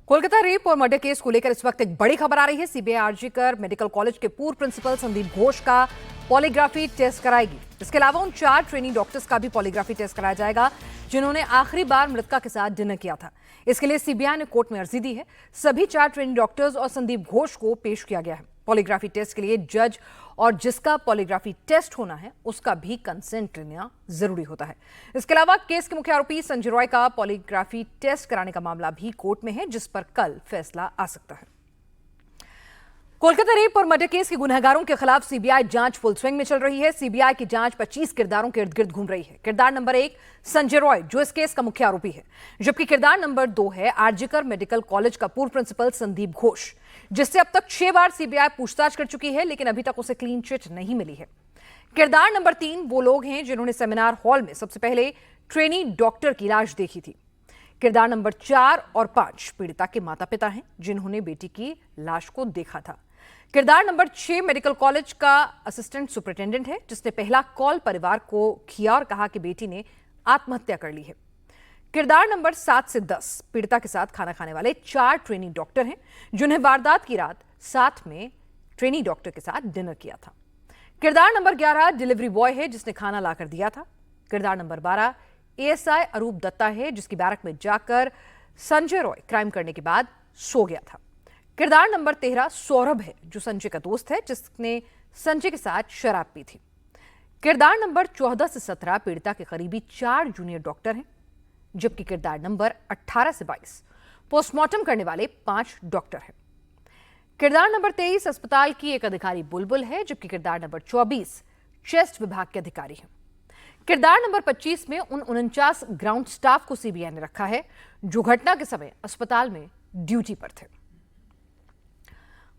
Kolkata rape और murder case को लेकर इस वक्त एक बड़ी खबर आ रही है। सीबीआई आरजीकर मेडिकल कॉलेज के पूर्व प्रिंसिपल संदीप घोष का पॉलीग्राफी टेस्ट कराएगी। इसके अलावा उन 4 ट्रेनी डॉक्टर्स का भी पॉलीग्राफी टेस्ट कराया जाएगा जिन्होंने आखिरी बार मृतका के साथ डिनर किया था। इसके लिए सीबीआई ने कोर्ट में अर्जी दी है। सभी 4 ट्रेनी डॉक्टर्स और संदीप घोष को पेश किया गया है। पॉलीग्राफी टेस्ट के लिए जज और जिसका पॉलीग्राफी टेस्ट होना है उसका भी कंसेंट लेना जरूरी होता है। इसके अलावा केस के मुख्य आरोपी संजय रॉय का पॉलीग्राफी टेस्ट कराने का मामला भी कोर्ट में है, जिस पर कल फैसला आ सकता है। कोलकाता रेप और मर्डर केस के गुनहगारों के खिलाफ सीबीआई जांच फुल स्विंग में चल रही है। सीबीआई की जांच 25 किरदारों के इर्द गिर्द घूम रही है। किरदार नंबर 1 संजय रॉय, जो इस केस का मुख्य आरोपी है, जबकि किरदार नंबर 2 है आरजीकर मेडिकल कॉलेज का पूर्व प्रिंसिपल संदीप घोष, जिससे अब तक 6 बार सीबीआई पूछताछ कर चुकी है, लेकिन अभी तक उसे क्लीन चिट नहीं मिली है। किरदार नंबर 3 वो लोग हैं जिन्होंने सेमिनार हॉल में सबसे पहले ट्रेनी डॉक्टर की लाश देखी थी। किरदार नंबर 4 और 5 पीड़िता के माता पिता हैं जिन्होंने बेटी की लाश को देखा था। किरदार नंबर 6 मेडिकल कॉलेज का असिस्टेंट सुपरिटेंडेंट है, जिसने पहला कॉल परिवार को किया और कहा कि बेटी ने आत्महत्या कर ली है। किरदार नंबर 7 से 10 पीड़िता के साथ खाना खाने वाले 4 ट्रेनी डॉक्टर हैं जिन्हें वारदात की रात साथ में ट्रेनी डॉक्टर के साथ डिनर किया था। किरदार नंबर 11 डिलीवरी बॉय है, जिसने खाना लाकर दिया था। किरदार नंबर 12 एएसआई अरूप दत्ता है, जिसकी बैरक में जाकर संजय रॉय क्राइम करने के बाद सो गया था। किरदार नंबर 13 सौरभ है, जो संजय का दोस्त है, जिसने संजय के साथ शराब पी थी। किरदार नंबर 14 से 17 पीड़िता के करीबी 4 जूनियर डॉक्टर हैं, जबकि किरदार नंबर 18 से 22 पोस्टमार्टम करने वाले 5 डॉक्टर हैं। किरदार नंबर 23 अस्पताल की एक अधिकारी बुलबुल है, जबकि किरदार नंबर 24 चेस्ट विभाग के अधिकारी हैं। किरदार नंबर 25 में उन 49 ग्राउंड स्टाफ को सीबीआई ने रखा है जो घटना के समय अस्पताल में ड्यूटी पर थे।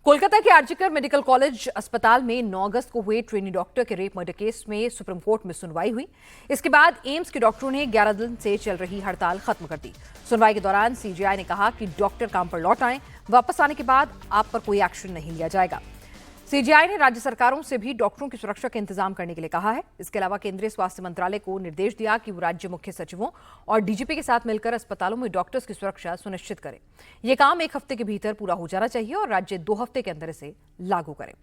कोलकाता के आरजीकर मेडिकल कॉलेज अस्पताल में 9 अगस्त को हुए ट्रेनी डॉक्टर के रेप मर्डर केस में सुप्रीम कोर्ट में सुनवाई हुई। इसके बाद एम्स के डॉक्टरों ने 11 दिन से चल रही हड़ताल खत्म कर दी। सुनवाई के दौरान सीजीआई ने कहा कि डॉक्टर काम पर लौट आए, वापस आने के बाद आप पर कोई एक्शन नहीं लिया जाएगा। सीजीआई ने राज्य सरकारों से भी डॉक्टरों की सुरक्षा के इंतजाम करने के लिए कहा है। इसके अलावा केंद्रीय स्वास्थ्य मंत्रालय को निर्देश दिया कि वो राज्य मुख्य सचिवों और डीजीपी के साथ मिलकर अस्पतालों में डॉक्टर्स की सुरक्षा सुनिश्चित करें। यह काम 1 हफ्ते के भीतर पूरा हो जाना चाहिए और राज्य 2 हफ्ते के अंदर इसे लागू करें।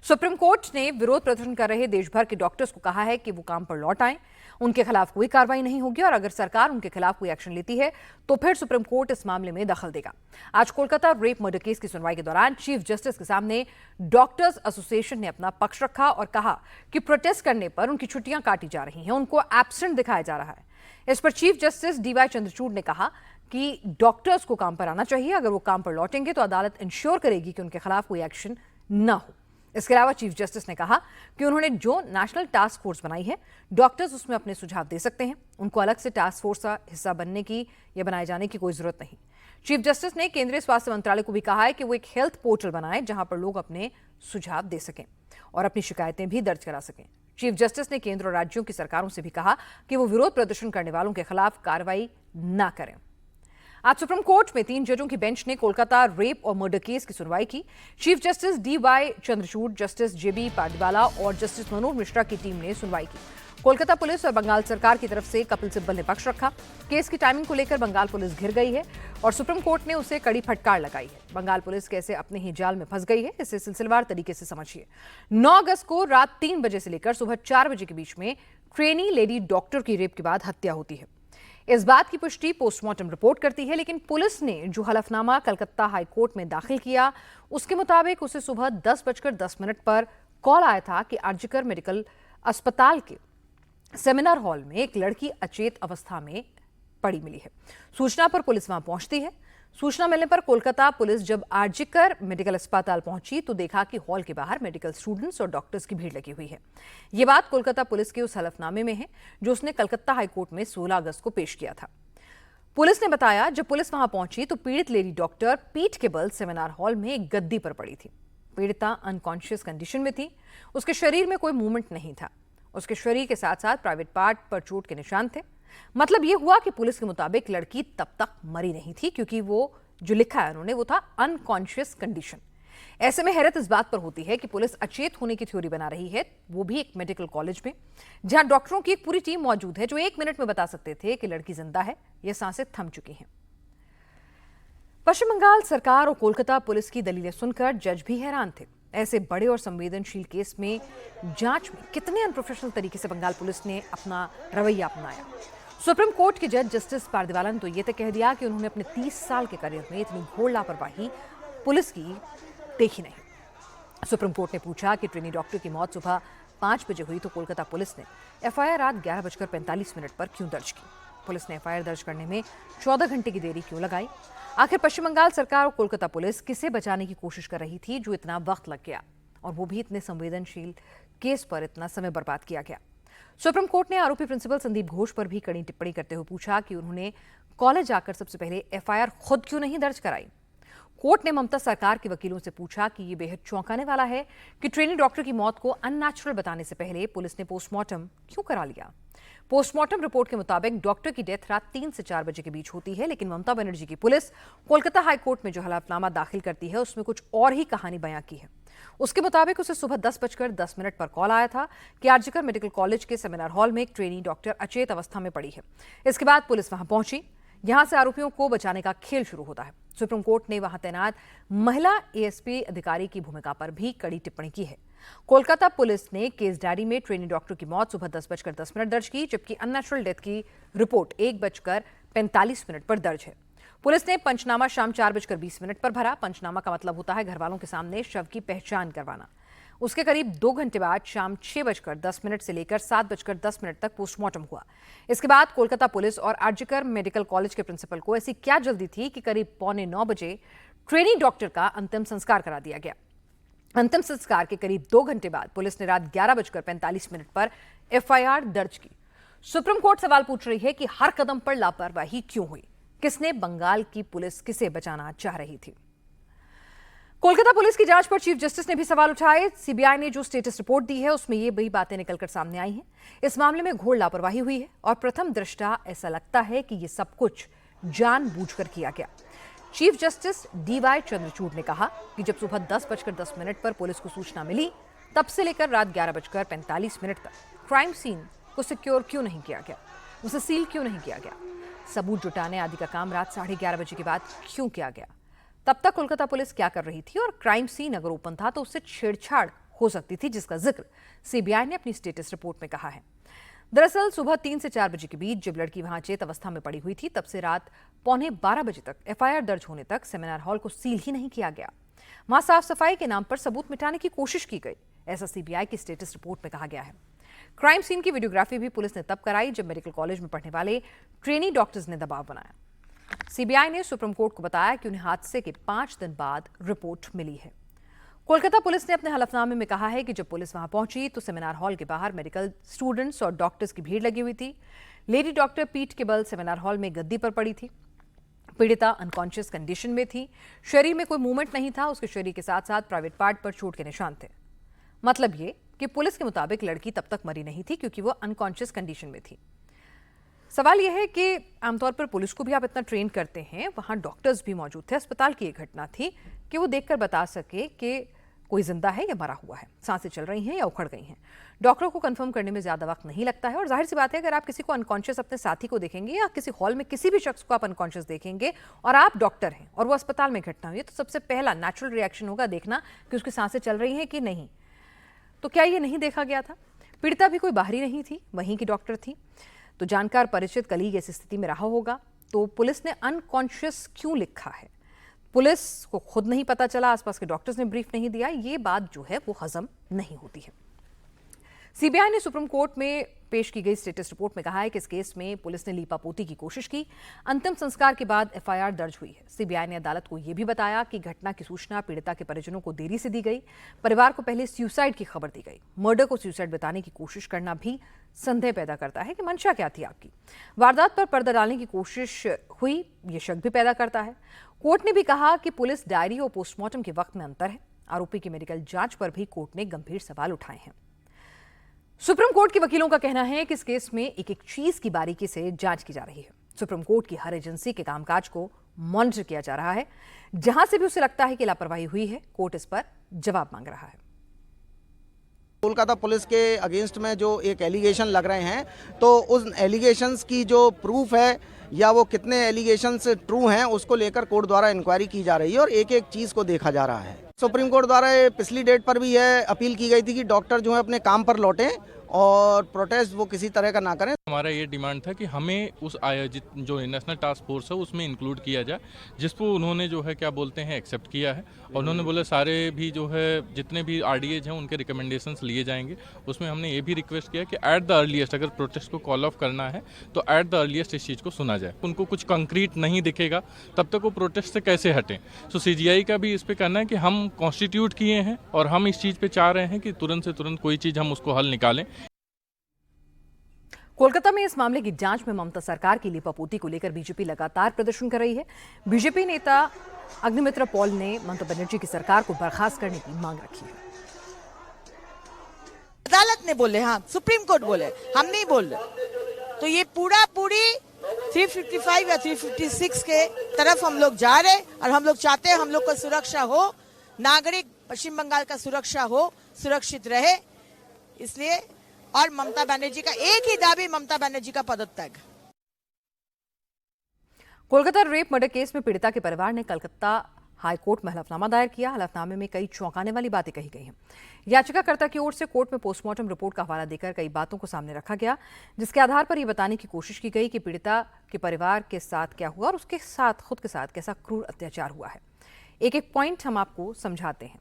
सुप्रीम कोर्ट ने विरोध प्रदर्शन कर रहे देश भर के डॉक्टर्स को कहा है कि वो काम पर लौट आएं, उनके खिलाफ कोई कार्रवाई नहीं होगी और अगर सरकार उनके खिलाफ कोई एक्शन लेती है तो फिर सुप्रीम कोर्ट इस मामले में दखल देगा। आज कोलकाता रेप मर्डर केस की सुनवाई के दौरान चीफ जस्टिस के सामने डॉक्टर्स एसोसिएशन ने अपना पक्ष रखा और कहा कि प्रोटेस्ट करने पर उनकी छुट्टियां काटी जा रही हैं, उनको एब्सेंट दिखाया जा रहा है। इस पर चीफ जस्टिस डीवाई चंद्रचूड़ ने कहा कि डॉक्टर्स को काम पर आना चाहिए। अगर वो काम पर लौटेंगे तो अदालत इंश्योर करेगी कि उनके खिलाफ कोई एक्शन न हो। इसके अलावा चीफ जस्टिस ने कहा कि उन्होंने जो नेशनल टास्क फोर्स बनाई है, डॉक्टर्स उसमें अपने सुझाव दे सकते हैं, उनको अलग से टास्क फोर्स का हिस्सा बनने की या बनाए जाने की कोई जरूरत नहीं। चीफ जस्टिस ने केंद्रीय स्वास्थ्य मंत्रालय को भी कहा है कि वो एक हेल्थ पोर्टल बनाए जहां पर लोग अपने सुझाव दे सकें और अपनी शिकायतें भी दर्ज करा सकें। चीफ जस्टिस ने केंद्र और राज्यों की सरकारों से भी कहा कि वो विरोध प्रदर्शन करने वालों के खिलाफ कार्रवाई न करें। आज सुप्रीम कोर्ट में 3 जजों की बेंच ने कोलकाता रेप और मर्डर केस की सुनवाई की। Chief justice DY Chandrachud, justice JB Pardiwala और जस्टिस मनोज मिश्रा की टीम ने सुनवाई की। कोलकाता पुलिस और बंगाल सरकार की तरफ से कपिल सिब्बल ने पक्ष रखा। केस की टाइमिंग को लेकर बंगाल पुलिस घिर गई है और सुप्रीम कोर्ट ने उसे कड़ी फटकार लगाई है। बंगाल पुलिस कैसे अपने ही जाल में फंस गई है, इसे सिलसिलेवार तरीके से समझिए। 9 अगस्त को रात 3 बजे से लेकर सुबह 4 बजे के बीच में ट्रेनी लेडी डॉक्टर की रेप के बाद हत्या होती है। इस बात की पुष्टि पोस्टमार्टम रिपोर्ट करती है, लेकिन पुलिस ने जो हलफनामा कलकत्ता हाईकोर्ट में दाखिल किया उसके मुताबिक उसे सुबह 10:10 पर कॉल आया था कि आरजीकर मेडिकल अस्पताल के सेमिनार हॉल में एक लड़की अचेत अवस्था में पड़ी मिली है। सूचना पर पुलिस वहां पहुंचती है। सूचना मिलने पर कोलकाता पुलिस जब आरजीकर मेडिकल अस्पताल पहुंची तो देखा कि हॉल के बाहर मेडिकल स्टूडेंट्स और डॉक्टर्स की भीड़ लगी हुई है। यह बात कोलकाता पुलिस के उस हलफनामे में है जो उसने कलकत्ता हाईकोर्ट में 16 अगस्त को पेश किया था। पुलिस ने बताया, जब पुलिस वहां पहुंची तो पीड़ित लेडी डॉक्टर पीठ के बल सेमिनार हॉल में एक गद्दी पर पड़ी थी। पीड़िता अनकॉन्शियस कंडीशन में थी। उसके शरीर में कोई मूवमेंट नहीं था। उसके शरीर के साथ साथ प्राइवेट पार्ट पर चोट के निशान थे। मतलब यह हुआ कि पुलिस के मुताबिक लड़की तब तक मरी नहीं थी, क्योंकि वो जो लिखा है उन्होंने वो था अनकॉन्शियस कंडीशन। ऐसे में हैरत इस बात पर होती है कि पुलिस अचेत होने की थ्योरी बना रही है, वो भी एक मेडिकल कॉलेज में, जहां डॉक्टरों की एक पूरी टीम मौजूद है जो 1 मिनट में बता सकते थे कि लड़की जिंदा है या सांसें थम चुकी हैं। पश्चिम बंगाल सरकार और कोलकाता पुलिस की दलीलें सुनकर जज भी हैरान थे। ऐसे बड़े और संवेदनशील केस में जांच में कितने अनप्रोफेशनल तरीके से बंगाल पुलिस ने अपना रवैया अपनाया। सुप्रीम कोर्ट के जज जस्टिस पारदीवाला ने तो ये तक कह दिया कि उन्होंने अपने 30 साल के करियर में इतनी घोर लापरवाही पुलिस की देखी नहीं। सुप्रीम कोर्ट ने पूछा कि ट्रेनी डॉक्टर की मौत सुबह 5 बजे हुई तो कोलकाता पुलिस ने एफआईआर रात 11:45 पर क्यों दर्ज की। पुलिस ने एफआईआर दर्ज करने में 14 घंटे की देरी क्यों लगाई। आखिर पश्चिम बंगाल सरकार और कोलकाता पुलिस किसे बचाने की कोशिश कर रही थी जो इतना वक्त लग गया, और वो भी इतने संवेदनशील केस पर इतना समय बर्बाद किया गया। सुप्रीम कोर्ट ने आरोपी प्रिंसिपल संदीप घोष पर भी कड़ी टिप्पणी करते हुए पूछा कि उन्होंने कॉलेज आकर सबसे पहले एफआईआर खुद क्यों नहीं दर्ज कराई। कोर्ट ने ममता सरकार के वकीलों से पूछा कि यह बेहद चौंकाने वाला है कि ट्रेनी डॉक्टर की मौत को अननेचुरल बताने से पहले पुलिस ने पोस्टमार्टम क्यों करा लिया। पोस्टमार्टम रिपोर्ट के मुताबिक डॉक्टर की डेथ रात 3 से 4 बजे के बीच होती है, लेकिन ममता बनर्जी की पुलिस कोलकाता हाईकोर्ट में जो हलफनामा दाखिल करती है उसमें कुछ और ही कहानी बयां की है। उसके मुताबिक उसे सुबह 10:10 पर कॉल आया था कि आरजीकर मेडिकल कॉलेज के सेमिनार हॉल में एक ट्रेनी डॉक्टर अचेत अवस्था में पड़ी है। इसके बाद पुलिस वहां पहुंची। यहां से आरोपियों को बचाने का खेल शुरू होता है। सुप्रीम कोर्ट ने वहां तैनात महिला एएसपी अधिकारी की भूमिका पर भी कड़ी टिप्पणी की है। कोलकाता पुलिस ने केस डायरी में ट्रेनी डॉक्टर की मौत सुबह 10:10 दर्ज की, जबकि अननेचुरल डेथ की रिपोर्ट 1:45 पर दर्ज है। पुलिस ने पंचनामा शाम 4:20 पर भरा। पंचनामा का मतलब होता है घर वालों के सामने शव की पहचान करवाना। उसके करीब 2 घंटे बाद शाम 6:10 से लेकर 7:10 तक पोस्टमार्टम हुआ। इसके बाद कोलकाता पुलिस और आरजीकर मेडिकल कॉलेज के प्रिंसिपल को ऐसी क्या जल्दी थी कि करीब 8:45 बजे ट्रेनी डॉक्टर का अंतिम संस्कार करा दिया गया। अंतिम संस्कार के करीब 2 घंटे बाद पुलिस ने रात 11:45 पर एफआईआर दर्ज की। सुप्रीम कोर्ट सवाल पूछ रही है कि हर कदम पर लापरवाही क्यों हुई। किसने बंगाल की पुलिस किसे बचाना चाह रही थी। कोलकाता पुलिस की जांच पर चीफ जस्टिस ने भी सवाल उठाए। सीबीआई ने जो स्टेटस रिपोर्ट दी है उसमें ये बड़ी बातें निकलकर सामने आई हैं। इस मामले में घोर लापरवाही हुई है और प्रथम दृष्टा ऐसा लगता है कि यह सब कुछ जानबूझकर किया गया। चीफ जस्टिस डीवाई चंद्रचूड़ ने कहा कि जब सुबह 10:10 पर पुलिस को सूचना मिली तब से लेकर रात 11:45 तक क्राइम सीन को सिक्योर क्यों नहीं किया गया, उसे सील क्यों नहीं किया गया, सबूत जुटाने आदि का काम रात 11:30 बजे के बाद क्यों किया गया। तब तक कोलकाता पुलिस क्या कर रही थी, और क्राइम सीन अगर ओपन था तो उससे छेड़छाड़ हो सकती थी, जिसका जिक्र सीबीआई ने अपनी स्टेटस रिपोर्ट में कहा है। दरअसल सुबह 3 से 4 बजे के बीच जब लड़की वहां चेत अवस्था में पड़ी हुई थी तब से रात 11:15 बजे तक एफआईआर दर्ज होने तक सेमिनार हॉल को सील ही नहीं किया गया। वहां साफ सफाई के नाम पर सबूत मिटाने की कोशिश की गई, ऐसा सीबीआई की स्टेटस रिपोर्ट में कहा गया है। क्राइम सीन की वीडियोग्राफी भी पुलिस ने तब कराई जब मेडिकल कॉलेज में पढ़ने वाले ट्रेनी डॉक्टर्स ने दबाव बनाया। सीबीआई ने सुप्रीम कोर्ट को बताया कि उन्हें हादसे के 5 दिन बाद रिपोर्ट मिली है। कोलकाता पुलिस ने अपने हलफनामे में कहा है कि जब पुलिस वहां पहुंची तो सेमिनार हॉल के बाहर मेडिकल स्टूडेंट्स और डॉक्टर्स की भीड़ लगी हुई थी। लेडी डॉक्टर पीठ के बल सेमिनार हॉल में गद्दी पर पड़ी थी। पीड़िता अनकॉन्शियस कंडीशन में थी। शरीर में कोई मूवमेंट नहीं था। उसके शरीर के साथ साथ प्राइवेट पार्ट पर चोट के निशान थे। मतलब ये कि पुलिस के मुताबिक लड़की तब तक मरी नहीं थी क्योंकि वो अनकॉन्शियस कंडीशन में थी। सवाल यह है कि आमतौर पर पुलिस को भी आप इतना ट्रेन करते हैं, वहां डॉक्टर्स भी मौजूद थे। अस्पताल की एक घटना थी कि वो देखकर बता सके कि कोई जिंदा है या मरा हुआ है, सांसें चल रही हैं या उखड़ गई हैं। डॉक्टरों को कंफर्म करने में ज्यादा वक्त नहीं लगता है। और जाहिर सी बात है, अगर आप किसी को अनकॉन्शियस अपने साथी को देखेंगे या किसी हॉल में किसी भी शख्स को आप अनकॉन्शियस देखेंगे और आप डॉक्टर हैं और वो अस्पताल में घटना हुई है, तो सबसे पहला नेचुरल रिएक्शन होगा देखना कि उसकी सांसें चल रही हैं कि नहीं। तो क्या ये नहीं देखा गया था? पीड़िता भी कोई बाहरी नहीं थी, वहीं की डॉक्टर थी। तो जानकार परिचित कलीग ऐसी स्थिति में रहा होगा। तो पुलिस ने अनकॉन्शियस क्यों लिखा है? पुलिस को खुद नहीं पता चला, आसपास के डॉक्टर्स ने ब्रीफ नहीं दिया, ये बात जो है वो हजम नहीं होती है। सीबीआई ने सुप्रीम कोर्ट में पेश की गई स्टेटस रिपोर्ट में कहा है कि इस केस में पुलिस ने लीपापोती की कोशिश की। अंतिम संस्कार के बाद एफआईआर दर्ज हुई है। सीबीआई ने अदालत को यह भी बताया कि घटना की सूचना पीड़िता के परिजनों को देरी से दी गई। परिवार को पहले सुसाइड की खबर दी गई। मर्डर को सुसाइड बताने की कोशिश करना भी संदेह पैदा करता है कि मंशा क्या थी आपकी। वारदात पर पर्दा डालने की कोशिश हुई, ये शक भी पैदा करता है। कोर्ट ने भी कहा कि पुलिस डायरी और पोस्टमार्टम के वक्त में अंतर है। आरोपी की मेडिकल जांच पर भी कोर्ट ने गंभीर सवाल उठाए हैं। सुप्रीम कोर्ट के वकीलों का कहना है कि इस केस में एक एक चीज की बारीकी से जांच की जा रही है। सुप्रीम कोर्ट की हर एजेंसी के कामकाज को मॉनिटर किया जा रहा है। जहां से भी उसे लगता है कि लापरवाही हुई है, कोर्ट इस पर जवाब मांग रहा है। कोलकाता पुलिस के अगेंस्ट में जो एक एलिगेशन लग रहे हैं, तो उस एलिगेशंस की जो प्रूफ है या वो कितने एलिगेशंस ट्रू हैं उसको लेकर कोर्ट द्वारा इंक्वायरी की जा रही है और एक एक चीज़ को देखा जा रहा है। सुप्रीम कोर्ट द्वारा ये पिछली डेट पर भी यह अपील की गई थी कि डॉक्टर जो है अपने काम पर लौटें और प्रोटेस्ट वो किसी तरह का ना करें। हमारा ये डिमांड था कि हमें उस आयोजित जो नेशनल टास्क फोर्स है उसमें इंक्लूड किया जाए, जिसको उन्होंने जो है क्या बोलते हैं एक्सेप्ट किया है और उन्होंने बोले सारे भी जो है जितने भी आरडीएज हैं उनके रिकमेंडेशंस लिए जाएंगे। उसमें हमने ये भी रिक्वेस्ट किया कि एट द अर्लीस्ट अगर प्रोटेस्ट को कॉल ऑफ करना है तो एट द अर्लीस्ट इस चीज़ को सुना जाए। उनको कुछ कंक्रीट नहीं दिखेगा तब तक वो प्रोटेस्ट से कैसे हटें। सो सीजीआई का भी इस पर कहना है कि हम कॉन्स्टिट्यूट किए हैं और हम इस चीज़ पर चाह रहे हैं कि तुरंत से तुरंत कोई चीज़ हम उसको हल निकालें। कोलकाता में इस मामले की जांच में ममता सरकार की लिपापोती को लेकर बीजेपी लगातार प्रदर्शन कर रही है। बीजेपी नेता अग्निमित्र पॉल ने ममता बनर्जी की सरकार को बर्खास्त करने की मांग रखी है। अदालत ने बोले, हाँ सुप्रीम कोर्ट बोले, हम नहीं बोल रहे। तो ये पूरी 355 या 356 के तरफ हम लोग जा रहे और हम लोग चाहते हैं हम लोग को सुरक्षा हो, नागरिक पश्चिम बंगाल का सुरक्षा हो, सुरक्षित रहे। इसलिए और ममता बनर्जी का एक ही दावी, ममता बनर्जी का पदत्याग। कोलकाता रेप मर्डर केस में पीड़िता के परिवार ने कलकत्ता हाईकोर्ट में हलफनामा दायर किया। हलफनामे में कई चौंकाने वाली बातें कही गई हैं। याचिकाकर्ता की ओर से कोर्ट में पोस्टमार्टम रिपोर्ट का हवाला देकर कई बातों को सामने रखा गया, जिसके आधार पर यह बताने की कोशिश की गई कि पीड़िता के परिवार के साथ क्या हुआ और उसके साथ खुद के साथ कैसा क्रूर अत्याचार हुआ है। एक एक पॉइंट हम आपको समझाते हैं।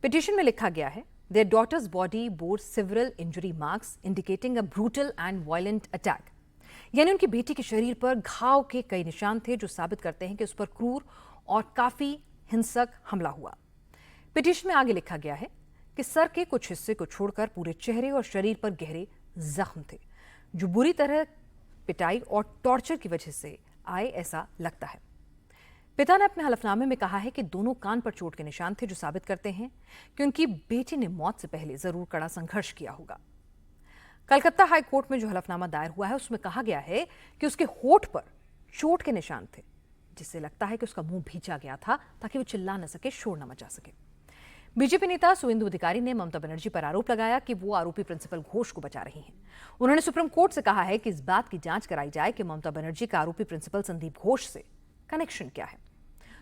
पिटीशन में लिखा गया है, Their daughter's body bore several injury marks indicating a brutal and violent attack. यानी उनकी बेटी के शरीर पर घाव के कई निशान थे जो साबित करते हैं कि उस पर क्रूर और काफी हिंसक हमला हुआ। पिटीशन में आगे लिखा गया है कि सर के कुछ हिस्से को छोड़कर पूरे चेहरे और शरीर पर गहरे जख्म थे जो बुरी तरह पिटाई और टॉर्चर की वजह से आए, ऐसा लगता है। पिता ने अपने हलफनामे में कहा है कि दोनों कान पर चोट के निशान थे जो साबित करते हैं कि उनकी बेटी ने मौत से पहले जरूर कड़ा संघर्ष किया होगा। कलकत्ता हाई कोर्ट में जो हलफनामा दायर हुआ है उसमें कहा गया है कि उसके होठ पर चोट के निशान थे, जिससे लगता है कि उसका मुंह भींचा गया था ताकि वो चिल्ला न सके, शोर न मचा सके। बीजेपी नेता सुवेंदु अधिकारी ने ममता बनर्जी पर आरोप लगाया कि वो आरोपी प्रिंसिपल घोष को बचा रही हैं। उन्होंने सुप्रीम कोर्ट से कहा है कि इस बात की जांच कराई जाए कि ममता बनर्जी का आरोपी प्रिंसिपल संदीप घोष से कनेक्शन क्या है।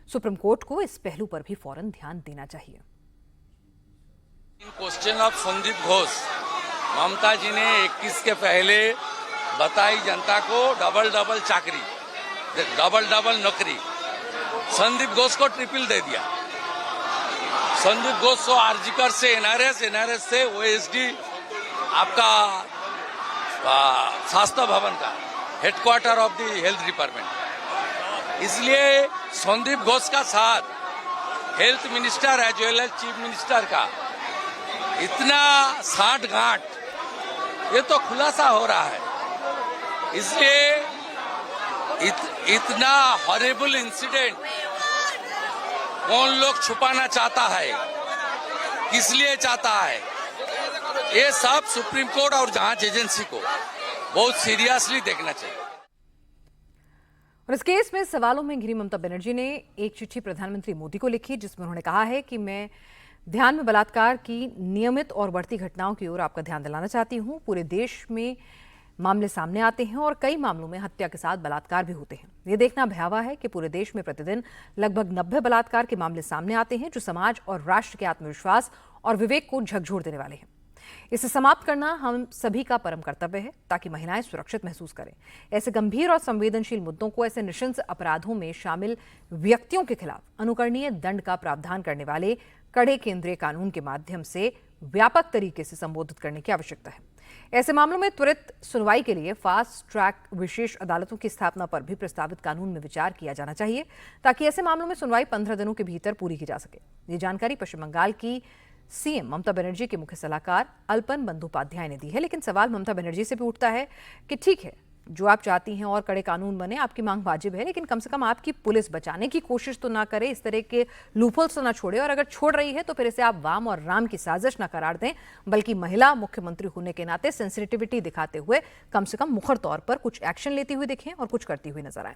सुप्रीम कोर्ट को इस पहलू पर भी फौरन ध्यान देना चाहिए। क्वेश्चन ऑफ संदीप घोष, ममता जी ने 21 के पहले बताई जनता को डबल चाकरी, डबल नौकरी। संदीप घोष को ट्रिपल दे दिया। संदीप घोष को आरजीकर से एनआरएस से ओएसडी आपका स्वास्थ्य भवन का headquarter of the health department. इसलिए संदीप घोष का साथ health minister as well as chief minister का इतना साठ गांठ, ये तो खुलासा हो रहा है। इसलिए इतना हॉरिबल इंसिडेंट कौन लोग छुपाना चाहता है, किस लिए चाहता है, ये सब सुप्रीम कोर्ट और जांच एजेंसी को बहुत सीरियसली देखना चाहिए। और इस केस में सवालों में घिरी ममता बनर्जी ने एक चिट्ठी प्रधानमंत्री मोदी को लिखी, जिसमें उन्होंने कहा है कि मैं ध्यान में बलात्कार की नियमित और बढ़ती घटनाओं की ओर आपका ध्यान दिलाना चाहती हूं। पूरे देश में मामले सामने आते हैं और कई मामलों में हत्या के साथ बलात्कार भी होते हैं। ये देखना भयावह है कि पूरे देश में प्रतिदिन लगभग 90 बलात्कार के मामले सामने आते हैं जो समाज और राष्ट्र के आत्मविश्वास और विवेक को झकझोर देने वाले हैं। इसे समाप्त करना हम सभी का परम कर्तव्य है ताकि महिलाएं सुरक्षित महसूस करें। ऐसे गंभीर और संवेदनशील मुद्दों को ऐसे नृशंस अपराधों में शामिल व्यक्तियों के खिलाफ अनुकरणीय दंड का प्रावधान करने वाले कड़े केंद्रीय कानून के माध्यम से व्यापक तरीके से संबोधित करने की आवश्यकता है। ऐसे मामलों में त्वरित सुनवाई के लिए फास्ट ट्रैक विशेष अदालतों की स्थापना पर भी प्रस्तावित कानून में विचार किया जाना चाहिए ताकि ऐसे मामलों में सुनवाई 15 दिनों के भीतर पूरी की जा सके। ये जानकारी पश्चिम बंगाल की सीएम ममता बनर्जी के मुख्य सलाहकार अल्पन बंदोपाध्याय ने दी है। लेकिन सवाल ममता बनर्जी से भी उठता है कि ठीक है, जो आप चाहती हैं और कड़े कानून बने, आपकी मांग वाजिब है, लेकिन कम से कम आपकी पुलिस बचाने की कोशिश तो ना करे, इस तरह के लूपहोल्स तो ना छोड़े, और अगर छोड़ रही है तो फिर इसे आप वाम और राम की साजिश ना करार दें, बल्कि महिला मुख्यमंत्री होने के नाते सेंसिटिविटी दिखाते हुए कम से कम मुखर तौर पर कुछ एक्शन लेती हुई दिखें और कुछ करती हुई नजर आए।